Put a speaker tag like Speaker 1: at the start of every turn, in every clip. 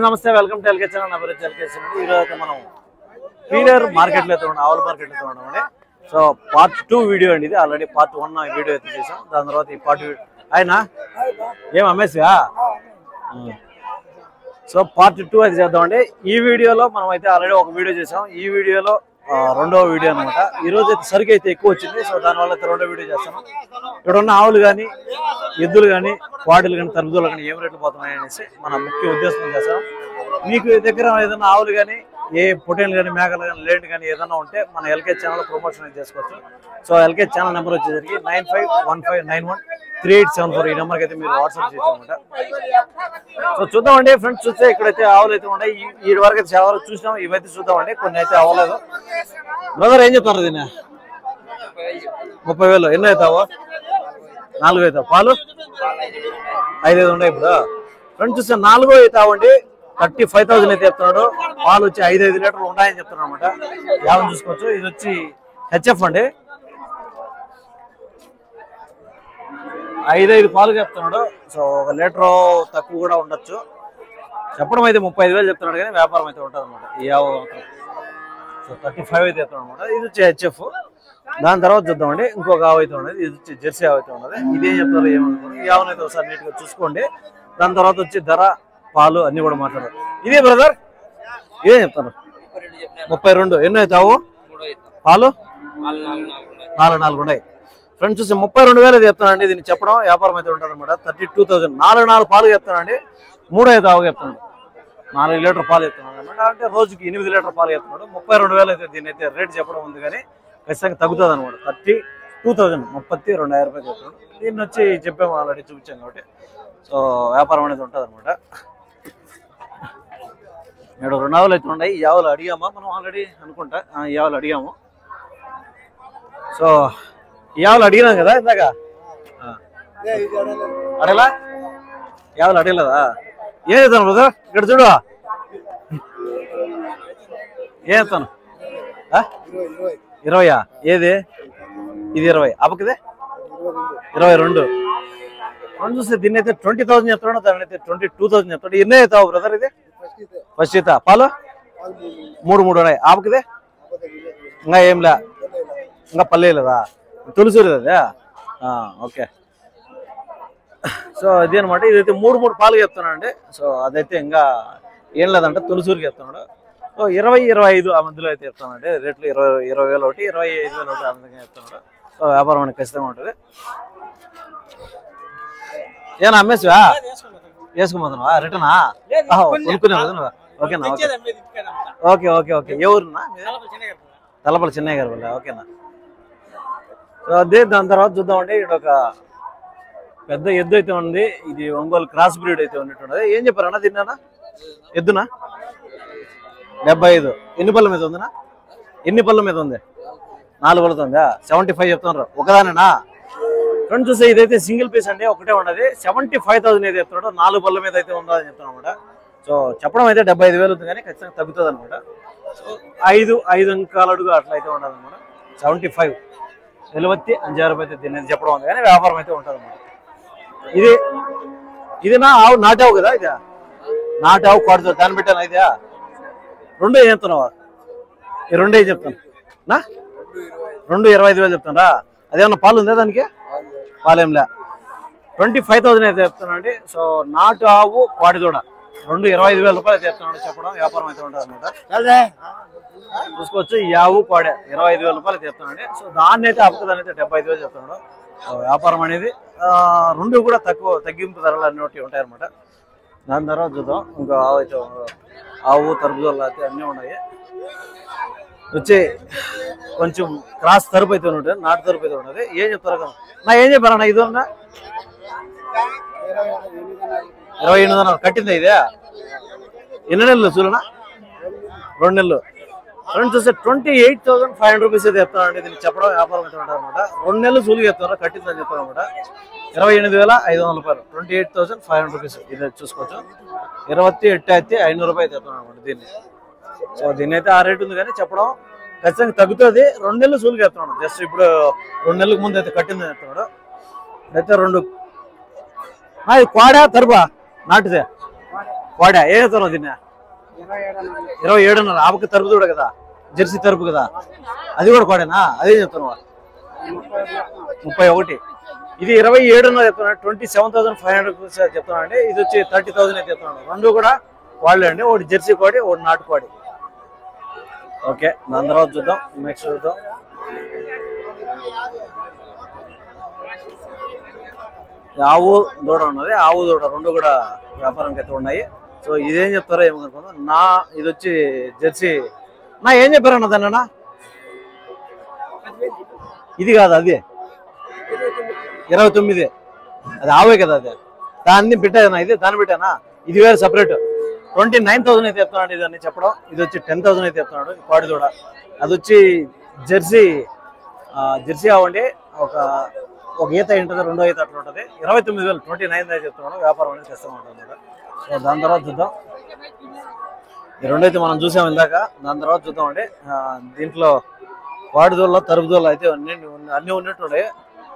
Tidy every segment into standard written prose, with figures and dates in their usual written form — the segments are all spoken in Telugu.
Speaker 1: నమస్తే, వెల్కమ్ టు ఎల్కే ఛానల్. నా పేరు ఎల్కేసీ. ఈరోజు మనం పీలర్ మార్కెట్లో అయితే ఉన్నాం, ఆవుల మార్కెట్లో అయితే ఉన్నామండి. సో పార్ట్ 2 వీడియో అండి ఇది. ఆల్రెడీ పార్ట్ 1 వీడియో అయితే చేసాం. దాని తర్వాత ఈ పార్ట్ ఆయన ఏం అమ్మేసిగా. సో పార్ట్ 2 అయితే చేద్దామండి. ఈ వీడియోలో మనం అయితే ఆల్రెడీ ఒక వీడియో చేసాం. ఈ వీడియోలో రెండవ వీడియో అనమాట. ఈ రోజు అయితే సరుకు అయితే ఎక్కువ వచ్చింది. సో దానివల్ల అయితే రెండో వీడియో చేస్తాను. ఇక్కడ ఉన్న ఆవులు కానీ, ఎద్దులు కానీ, పాడులు కానీ, తరుపుదలు కానీ ఏం రేట్లు పోతున్నాయి అనేసి మన ముఖ్య ఉద్దేశం చేస్తాం. మీకు దగ్గర ఏదైనా ఆవులు కానీ, ఏ పొటేలు కానీ, మేకలు కానీ, లేట్ కానీ ఏదైనా ఉంటే మన ఎల్కే ఛానల్ ప్రమోషన్ చేసుకోవచ్చు. సో ఎల్కే ఛానల్ నెంబర్ వచ్చేసరికి 9515913874. ఈ నెంబర్కి అయితే మీరు వాట్సాప్ చేసామన్నమాట. సో చూద్దామండి ఫ్రెండ్స్. చూస్తే ఇక్కడైతే ఆవులు అయితే ఉన్నాయి. ఈ వరకు అయితే చాలా చూసినాం. ఇవైతే చూద్దామండి. కొన్ని అయితే అవ్వలేదు. బ్రదర్ ఏం చెప్తారు దీన్ని? 30,000. ఎన్నో అవుతావు? 4 అవుతావు. పాలు 5 ఉన్నాయి ఇప్పుడు. ఫ్రెండ్స్ చూస్తే 4 అవుతావండి. 35,000 అయితే చెప్తున్నాడు. పాలు వచ్చి 5 లీటర్లు ఉన్నాయని చెప్తున్నాడు అనమాట. యావని చూసుకోవచ్చు. ఇది వచ్చి హెచ్ఎఫ్ అండి. 5 పాలు చెప్తున్నాడు. సో 1 లీటర్ తక్కువ కూడా ఉండొచ్చు. చెప్పడం అయితే 35,000 చెప్తున్నాడు, కానీ వ్యాపారం అయితే ఉంటుంది అనమాట. ఈ యావ సో 35 అయితే చెప్తున్నాడు అనమాట. ఇది వచ్చి హెచ్ఎఫ్. దాని తర్వాత చూద్దామండి. ఇంకొక ఆవు అయితే ఉన్నది. ఇది వచ్చి జెర్సీ ఆవు అయితే ఉన్నది. ఇదేం చెప్తారు ఏమనుకోండి. ఈ ఆవునైతే ఒకసారి నీట్గా చూసుకోండి. దాని తర్వాత వచ్చి ధర, పాలు అన్ని కూడా మాట్లాడారు. ఇదే బ్రదర్ ఇదేం చెప్తారు? 32. ఎన్నో అవుతావు? పాలు 4 ఉన్నాయి. ఫ్రెండ్స్ చూసి 32,000 చెప్తానండి. దీన్ని చెప్పడం వ్యాపారం అయితే ఉంటుంది అనమాట. 32,000. 4 పాలు చెప్తానండి. 3 అయితే ఆవు చెప్తున్నాడు. 4 లీటర్ పాలు చెప్తున్నాడు అనమాట. అంటే రోజుకి 8 లీటర్ పాలు చెప్తున్నాడు. 32,000 అయితే దీని అయితే రేట్ చెప్పడం ఉంది, కానీ ఖచ్చితంగా తగ్గుతుంది అనమాట. 32,000 32,000 రూపాయలు చెప్తున్నాడు. దీన్ని వచ్చి చెప్పాము, ఆల్రెడీ చూపించాం కాబట్టి. సో వ్యాపారం అనేది ఉంటుంది అనమాట. నేడు 2 ఆవులు అయితే ఉన్నాయి. ఈ ఆవులు అడిగామా మనం ఆల్రెడీ అనుకుంటా. ఈ ఆవులు అడిగాము. సో ఈ ఆవులు అడిగినాం కదా ఇందాక. అడగలా? ఈ ఆవులు అడగలేదా? ఏం చేస్తాను బ్రదర్? ఇక్కడ చూడు. ఏం చేస్తాను? 20. ఏది ఇది? 20. అప్పకిదే 22. చూస్తే దీన్ని అయితే 20,000 చెప్తాడు. దాని అయితే 22,000 చెప్తాడు. ఎన్ని అవుతావు బ్రదర్? ఇది ఫస్ట్ ఈత. పాలు 3 ఉన్నాయి. ఆపకిదే ఇంకా ఏంలే, ఇంకా పల్లేదా? తొలిసూరు అదే. ఓకే. సో అది అనమాట. ఇదైతే 3 పాలు చెప్తున్నాడు. సో అదైతే ఇంకా ఏం లేదంటే తొలిసూరుకి చెప్తున్నాడు. సో 20-25 ఆ మధ్యలో అయితే చెప్తానండి. రేట్లు 20,000 ఒకటి, 25,000 ఒకటి అందుకని చెప్తున్నాడు. సో వ్యాపారం అనేది ఖచ్చితంగా ఉంటుంది. ఏనా అమ్మేసివా? వేసుకోబోతున్నావా? రిటర్నా? కొనుక్కునేవా? ఓకేనా? ఓకే. ఏ ఊరున్నా? తలపల్లి చెన్నయ్య గారు వల్ల. ఓకేనా? సో అదే. దాని తర్వాత చూద్దామండి. ఇక్కడ ఒక పెద్ద ఎద్దు అయితే ఉంది. ఇది ఒంగోలు క్రాస్ బ్రీడ్ అయితే ఉన్నట్టున్నది. ఏం చెప్పారన్నా దీన్నా? ఎద్దునా? 75. ఎన్ని పళ్ళ మీద ఉందినా? ఎన్ని పళ్ళ మీద ఉంది? 4 పళ్ళతో ఉందా? 75 చెప్తున్నారు. ఒకదానేనా? ఫ్రెండ్స్ చూస్తే ఇదైతే సింగిల్ పీస్ అండి. ఒకటే ఉన్నది. 75,000 అయితే చెప్తున్నాడు. 4 పళ్ళ మీద అయితే ఉందని చెప్తాను అనమాట. సో చెప్పడం అయితే 75,000 ఉంది, కానీ ఖచ్చితంగా తగ్గుతుంది అనమాట. సో 5 అంకాల అడుగు అట్లా అయితే ఉండదు అనమాట. 75 75 రూపాయలు అయితే దీన్ని చెప్పడం ఉంది, కానీ వ్యాపారం అయితే ఉంటుంది అనమాట. ఇది నా ఆవు నాటావు కదా? ఇదే నాటావు కొడతావు. దాన్ని పెట్టాను. ఇదే 2 ఏం చెప్తున్నావా? ఈ 2 ఏం చెప్తాను నా? 2 25,000 చెప్తానా? అదేమన్నా పాలు ఉందా దానికి? పాలేంలే. 25,000 అయితే చెప్తానండి. సో నాటు ఆవు పాడిదూడ 2 25,000 రూపాయలు అయితే చెప్తున్నాడు. చెప్పడం వ్యాపారం అయితే ఉంటుంది అనమాట. చూసుకోవచ్చు. ఈ ఆవు పాడే 25,000 రూపాయలు చెప్తానండి. సో దాన్ని అయితే అప్పదాన్ని అయితే 75,000 చెప్తున్నాడు. సో వ్యాపారం అనేది 2 కూడా తగ్గింపు ధరలు అన్నీ ఉంటాయన్నమాట. దాని తర్వాత చూద్దాం. ఇంకా ఆవు అయితే ఆవు తరుపుదల అయితే అన్నీ ఉన్నాయి. వచ్చి కొంచెం క్రాస్ తరుపు అయితే ఉంటుంది. నాటు తరుపు అయితే ఉంటుంది. ఏం చెప్తారు నా? ఏం చెప్పారన్నా? ఇది ఉన్నా 28 కట్టిందా? ఇదే ఎన్ని నెలలు చూడనా? 2 నెలలు. ఫ్రెండ్స్ చూస్తే 28,500 రూపీస్ అయితే చెప్తానండి. దీనికి చెప్పడం వ్యాపారం అయితే ఉంటుంది అనమాట. 2 నెలలు సూలు చెప్తారు. కట్టిందని చెప్తారు అనమాట. 28,500 రూపాయలు. 28,500 రూపీస్. ఇది చూసుకోవచ్చు. 28,500 రూపాయలు చెప్తాను అనమాట దీన్ని. సో దీన్ని అయితే ఆ రేట్ ఉంది, కానీ చెప్పడం ఖచ్చితంగా తగ్గుతుంది. 2 నెలలు సూలుగా చెప్తున్నాడు. జస్ట్ ఇప్పుడు 2 నెలలకు ముందు అయితే కట్టిందని చెప్తున్నాడు. అయితే ఇది కోడా తరుపా నాటుదే కోడా ఏ చెప్తున్నావు దీన్ని 27.5 ఆపకి తరుపు చూడ కదా జెర్సీ తరుపు కదా అది కూడా కోడేనా అదే చెప్తున్నావా 31 ఇది 27.5 చెప్తున్నాడు 27,500 రూపీస్ చెప్తున్నాడు అండి ఇది వచ్చి 30,000 అయితే చెప్తున్నాడు రెండు కూడా కోళ్ళే అండి ఒకటి జెర్సీ కోడి ఒకటి నాటు కోడి ఓకే దాని తర్వాత చూద్దాం నెక్స్ట్ చూద్దాం ఆవు దూడ ఉన్నది ఆవు దూడ రెండు కూడా వ్యాపారానికి అయితే ఉన్నాయి సో ఇదేం చెప్తారో ఏమో అనుకుందాం ఇది వచ్చి జెర్సీ ఏం చెప్పారన్న దాన్న ఇది కాదు అది 29 అది ఆవే కదా అది దాన్ని పెట్టానా ఇది దాన్ని పెట్టానా ఇది వేరే సపరేట్ 29,000 అయితే చెప్తున్నాడు ఇదని చెప్పడం ఇది వచ్చి 10,000 అయితే చెప్తున్నాడు కోడి దూడ అది వచ్చి జెర్సీ అవ్వండి ఒక ఈత ఉంటుంది రెండో ఈత అట్లా ఉంటుంది 29,000 29 అయితే చెప్తున్నాడు వ్యాపారం అనేది చేస్తూ ఉంటుంది సో దాని తర్వాత చూద్దాం ఈ రెండైతే మనం చూసాం ఇందాక దాని తర్వాత చూద్దామండి దీంట్లో కోడి దూడలో తరుపు దూడలు అయితే అన్నీ ఉన్నట్టుండే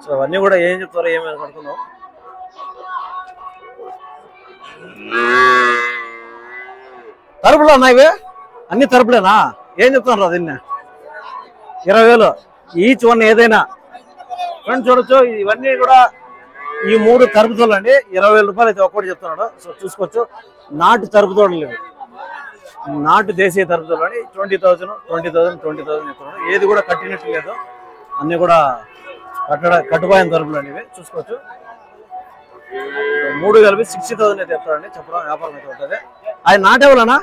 Speaker 1: సో అవన్నీ కూడా ఏం చెప్తారో ఏమైనా కనుక్కుందాం తరుపులు ఉన్నాయి అన్ని తరుపులేనా ఏం చెప్తున్నారు దీన్ని 20,000 ఈచ్ వన్ ఏదైనా ఫ్రెండ్స్ చూడొచ్చు ఇవన్నీ కూడా ఈ 3 తరుపుతోళ్ళు అండి 20,000 రూపాయలు అయితే ఒక్కటి చెప్తున్నాడు సో చూసుకోవచ్చు నాటు తరుపుతోళ్ళు ఇవి నాటు దేశీయ తరుపుతోళ్ళు అండి 20,000 చెప్తున్నాడు ఏది కూడా కట్టినట్టు లేదు అన్ని కూడా కట్టుబాయిన తరుపులు అండి ఇవి చూసుకోవచ్చు 3 కలిపి 60,000 అయితే చెప్తారండి చెప్పడం వ్యాపారం అయితే ఉంటుంది అది నాటేవాళ్ళనా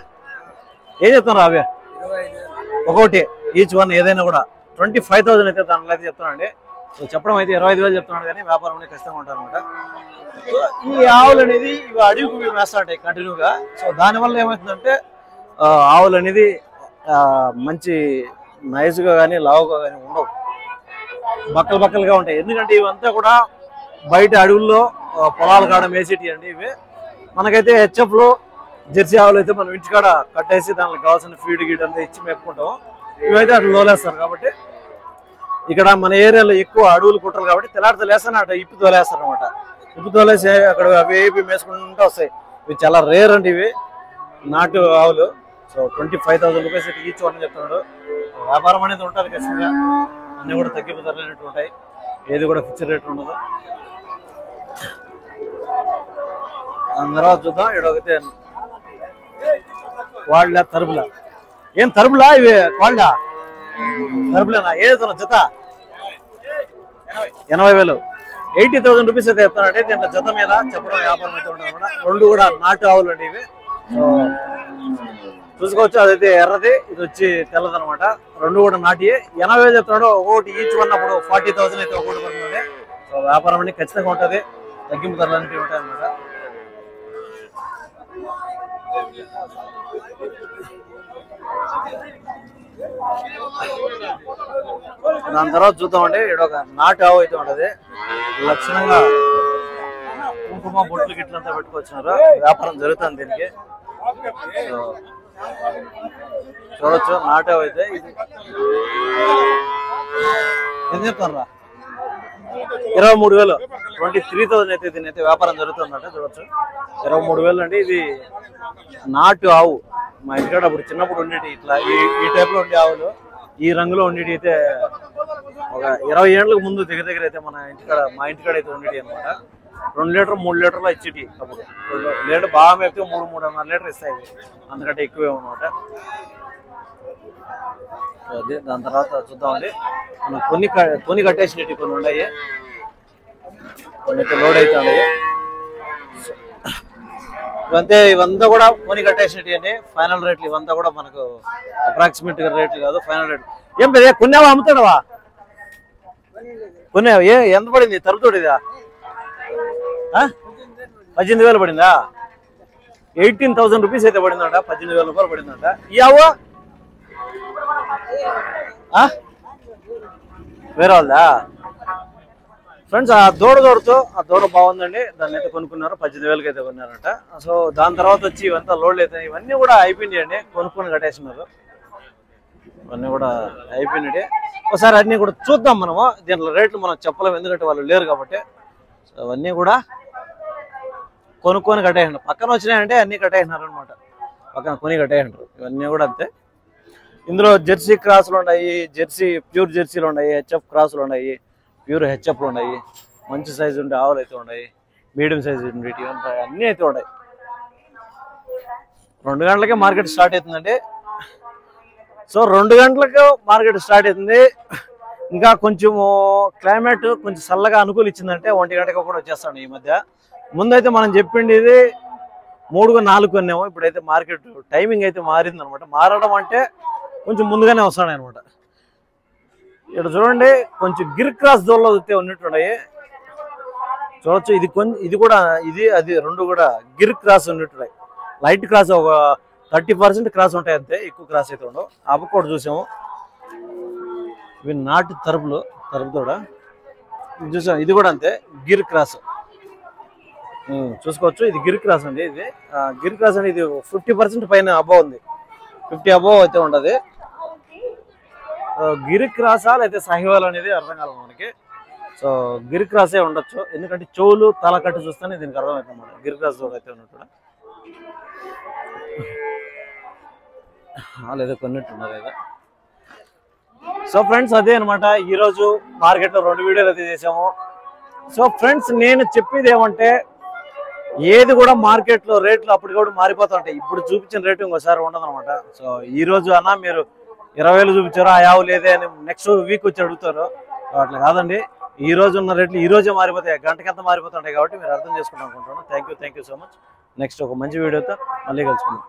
Speaker 1: ఏం చెప్తున్నారు అవే ఒకటి ఈచ్ వన్ ఏదైనా కూడా 25,000 అయితే దాంట్లో అయితే చెప్తానండి సో చెప్పడం అయితే 25,000 చెప్తున్నాడు కానీ వ్యాపారం అనేది ఖచ్చితంగా ఉంటారు అనమాట ఈ ఆవులు అనేది ఇవి అడవికి వేస్తాంటాయి కంటిన్యూగా సో దానివల్ల ఏమవుతుందంటే ఆవులు అనేది మంచి నైస్గా కానీ లావుగా కానీ ఉండవు బక్కలుగా ఉంటాయి ఎందుకంటే ఇవంతా కూడా బయట అడవుల్లో పొలాల కాడ మేసేటి అండి ఇవి మనకైతే హెచ్ఎఫ్లో జెర్సీ ఆవులు అయితే మనం ఇంటికాడ కట్టేసి దానికి కావాల్సిన ఫీడ్ గీడ్ అంతా ఇచ్చి మేపుకుంటాం ఇవైతే అట్లా లోలేస్తారు కాబట్టి ఇక్కడ మన ఏరియాలో ఎక్కువ అడవులు కుట్టరు కాబట్టి తెల్లారితో లేస్తాను అటు ఇప్పు తోలేస్తారు అనమాట ఇప్పు తోలేసి అక్కడ అవి మేసుకుంటూ వస్తాయి ఇవి చాలా రేర్ అండి ఇవి నాటు ఆవులు సో 25,000 రూపీస్ ఈచ్ వన్ చెప్తున్నాడు వ్యాపారం అనేది ఉంటుంది ఖచ్చితంగా అన్నీ కూడా తగ్గింపు ధరలేనట్టు ఉంటాయి ఏది కూడా ఫిక్స్డ్ రేట్ ఉండదు తర్వాత చూద్దాం ఇడొకతే వాళ్ళ తరుపులా ఏం తరుపులా ఇవి వాళ్ళ తరుపులేనా ఏదైతున్నా జత 80,000 80,000 రూపీస్ అయితే చెప్తానంటే దీంట్లో జత మీద చెప్పడం వ్యాపారం అయితే ఉంటుంది అనమాట రెండు కూడా నాటు ఆవులు అండి ఇవి చూసుకోవచ్చు అదైతే ఎర్రది ఇది వచ్చి తెల్లదనమాట రెండు కూడా నాటి 80,000 చెప్తున్నాడు ఒకటి ఈచ్ వన్ అప్పుడు 40,000 అయితే ఒకటి పడుతుంది సో వ్యాపారం అనేది ఖచ్చితంగా ఉంటుంది తగ్గింపు ధరలు అనేవి ఉంటాయి అనమాట దాని తర్వాత చూద్దామండి ఇక్కడ ఒక నాటు ఆవు అయితే ఉంటది లక్షణంగా కుంకుమ బొట్లు గిట్లంతా పెట్టుకొచ్చినారు వ్యాపారం జరుగుతుంది దీనికి చూడొచ్చు నాటు ఆవు అయితే ఇది ఏం చెప్తారా 23,000 23,000 అయితే దీని అయితే వ్యాపారం జరుగుతుందంటే చూడొచ్చు 23,000 అండి ఇది నాటు ఆవు మా ఇంటికాడ అప్పుడు చిన్నప్పుడు ఉండేటి ఇట్లా ఈ టైప్ లో ఉండే ఆవులు ఈ రంగులో ఉండేటి అయితే ఒక 20 ఏళ్ళకు ముందు దగ్గర అయితే మా ఇంటికాడ అయితే ఉండేటి అనమాట 2 లీటర్ 3 లీటర్లు ఇచ్చేటి అప్పుడు లీటర్ బాగా మేపితే 3-3.5 లీటర్ ఇస్తాయి అందుకంటే ఎక్కువే అనమాట అదే దాని తర్వాత చూద్దామండి మనం కొన్ని కట్టేసినట్టు కొన్ని ఉన్నాయి కొన్ని లోడ్ అయితే ఉన్నాయి ఇవంతే ఇవంతా కూడా కొని కట్టేసినట్టు అండి ఫైనల్ రేట్లు ఇవంతా కూడా మనకు అప్రాక్సిమేట్ గా రేట్లు కాదు ఫైనల్ రేట్ ఏం పెద్ద కొన్నావా అమ్ముతాడవా కొన్నావా ఎంత పడింది తరుపుతోడిదా 18,000 పడిందా 18,000 రూపీస్ అయితే పడిందంట 18,000 రూపాయలు పడిందంట ఈ ఆవు వేరే వాళ్ళదా ఫ్రెండ్స్ ఆ దూడ బాగుందండి దాన్ని అయితే కొనుక్కున్నారు 18,000 అయితే కొన్నారంట సో దాని తర్వాత వచ్చి ఇవంతా లోడ్లు అయితే ఇవన్నీ కూడా అయిపోయినాయి అండి కొనుక్కొని కట్టేసినారు ఇవన్నీ కూడా అయిపోయినాయి ఒకసారి అన్నీ కూడా చూద్దాం మనము దీంట్లో రేట్లు మనం చెప్పలేము ఎందుకంటే వాళ్ళు లేరు కాబట్టి సో అవన్నీ కూడా కొనుక్కొని కట్టేసినారు. పక్కన వచ్చినాయంటే అన్నీ కట్టేసినారు అనమాట. పక్కన కొని కట్టేసినారు. ఇవన్నీ కూడా అంతే. ఇందులో జెర్సీ క్రాసులు ఉన్నాయి, జెర్సీ ప్యూర్ జెర్సీలు ఉన్నాయి, హెచ్ఎఫ్ క్రాసులు ఉన్నాయి, ప్యూర్ హెచ్ఎఫ్లు ఉన్నాయి, మంచి సైజు ఉండే ఆవులు అయితే ఉన్నాయి, మీడియం సైజు ఉండేవి ఉంటాయి, అన్నీ అయితే ఉన్నాయి. 2 గంటలకే మార్కెట్ స్టార్ట్ అవుతుందండి. సో 2 గంటలకు మార్కెట్ స్టార్ట్ అవుతుంది. ఇంకా కొంచెము క్లైమేట్ కొంచెం చల్లగా అనుకూలించిందంటే 1 గంటకు కూడా వచ్చేస్తాను. ఈ మధ్య ముందైతే మనం చెప్పింది ఇది 3-4 కొన్నాము. ఇప్పుడైతే మార్కెట్ టైమింగ్ అయితే మారింది అనమాట. మారడం అంటే కొంచెం ముందుగానే వస్తాడు అనమాట. ఇక్కడ చూడండి, కొంచెం గిర్ క్రాస్ జోన్లో వస్తే ఉన్నట్టున్నాయి చూడొచ్చు. ఇది కూడా అది 2 కూడా గిర్ క్రాస్ ఉన్నట్టున్నాయి. లైట్ క్రాస్ ఒక 30% క్రాస్ ఉంటాయి అంతే, ఎక్కువ క్రాస్ అయితే ఉండవు. అవి కూడా చూసాము. ఇవి నాటు తరుపు కూడా చూసాం. ఇది కూడా అంతే, గిర్ క్రాస్ చూసుకోవచ్చు. ఇది గిర్ క్రాస్ అండి. ఇది గిర్ క్రాస్ అండి. ఇది 50% పైన అబోవ్ ఉంది, 50 అబోవ్ అయితే ఉండదు. గిర్ క్రాసా అయితే సాహివాల్ అనేది అర్థం కాదు మనకి. సో గిర్ క్రాసే ఉండొచ్చు, ఎందుకంటే చెవులు తల కట్టు చూస్తేనే దీనికి అర్థమవుతుంది అన్నమాట. గిర్ క్రాస్ అయితే ఉన్నట్టు లేదా కొన్నట్టున్నారు కదా. సో ఫ్రెండ్స్, అదే అనమాట ఈరోజు మార్కెట్లో 2 వీడియోలు అయితే చేసాము. సో ఫ్రెండ్స్, నేను చెప్పేది ఏమంటే, ఏది కూడా మార్కెట్లో రేట్లు అప్పటికప్పుడు మారిపోతూ ఉంటాయి. ఇప్పుడు చూపించిన రేటు ఇంకోసారి ఉండదు అనమాట. సో ఈ రోజు అన్న మీరు 20,000 చూపించారు, ఆ యావు లేదే అని నెక్స్ట్ వీక్ వచ్చి అడుగుతారు. అట్లా కాదండి, ఈ రోజు ఉన్న రేట్లు ఈ రోజే మారిపోతాయి, గంటకెంత మారిపోతుంటాయి. కాబట్టి మీరు అర్థం చేసుకుంటాం అనుకుంటున్నాను. Thank you so much. Next ఒక మంచి వీడియోతో మళ్ళీ కలుసుకుందాం.